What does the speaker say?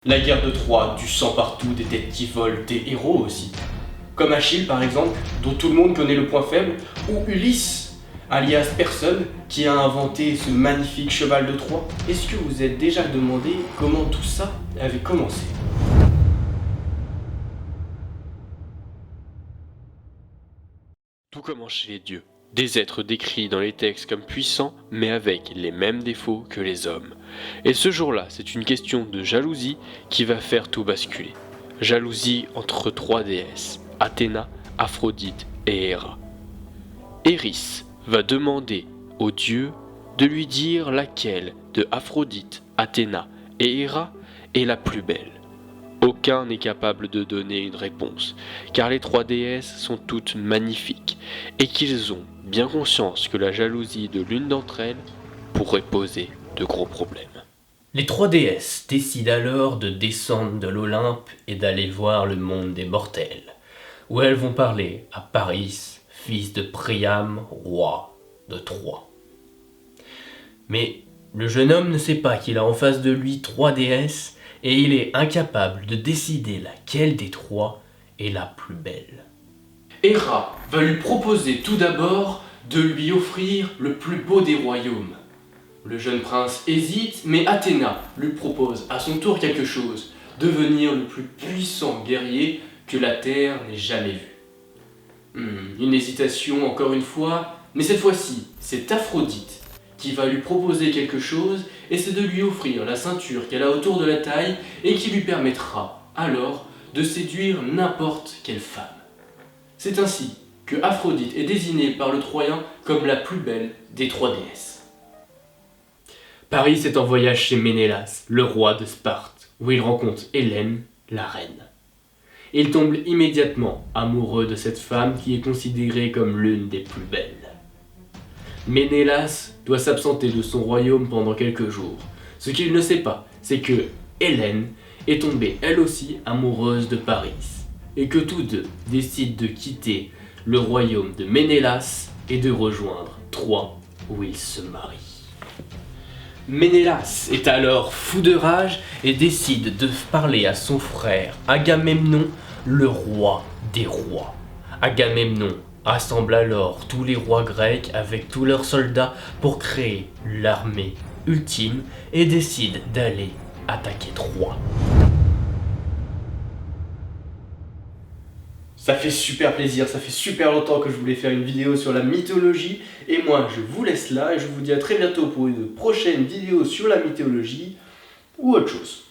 La guerre de Troie, du sang partout, des têtes qui volent, des héros aussi. Comme Achille par exemple, dont tout le monde connaît le point faible, ou Ulysse, alias personne, qui a inventé ce magnifique cheval de Troie. Est-ce que vous êtes déjà demandé comment tout ça avait commencé ? Tout commence chez les dieux. Des êtres décrits dans les textes comme puissants, mais avec les mêmes défauts que les hommes. Et ce jour-là, c'est une question de jalousie qui va faire tout basculer. Jalousie entre trois déesses, Athéna, Aphrodite et Héra. Éris va demander aux dieux de lui dire laquelle de Aphrodite, Athéna et Héra est la plus belle. Aucun n'est capable de donner une réponse, car les trois déesses sont toutes magnifiques, et qu'ils ont bien conscience que la jalousie de l'une d'entre elles pourrait poser de gros problèmes. Les trois déesses décident alors de descendre de l'Olympe et d'aller voir le monde des mortels, où elles vont parler à Paris, fils de Priam, roi de Troie. Mais le jeune homme ne sait pas qu'il a en face de lui trois déesses, et il est incapable de décider laquelle des trois est la plus belle. Héra va lui proposer tout d'abord de lui offrir le plus beau des royaumes. Le jeune prince hésite, mais Athéna lui propose à son tour quelque chose, devenir le plus puissant guerrier que la terre n'ait jamais vu. Une hésitation encore une fois, mais cette fois-ci, c'est Aphrodite qui va lui proposer quelque chose, et c'est de lui offrir la ceinture qu'elle a autour de la taille et qui lui permettra alors de séduire n'importe quelle femme. C'est ainsi que Aphrodite est désignée par le Troyen comme la plus belle des trois déesses. Paris est en voyage chez Ménélas, le roi de Sparte, où il rencontre Hélène, la reine. Il tombe immédiatement amoureux de cette femme qui est considérée comme l'une des plus belles. Ménélas doit s'absenter de son royaume pendant quelques jours. Ce qu'il ne sait pas, c'est que Hélène est tombée elle aussi amoureuse de Paris, et que tous deux décident de quitter le royaume de Ménélas et de rejoindre Troie, où ils se marient. Ménélas est alors fou de rage et décide de parler à son frère Agamemnon, le roi des rois. Agamemnon rassemble alors tous les rois grecs avec tous leurs soldats pour créer l'armée ultime et décide d'aller attaquer Troie. Ça fait super plaisir, ça fait super longtemps que je voulais faire une vidéo sur la mythologie, et moi je vous laisse là et je vous dis à très bientôt pour une prochaine vidéo sur la mythologie ou autre chose.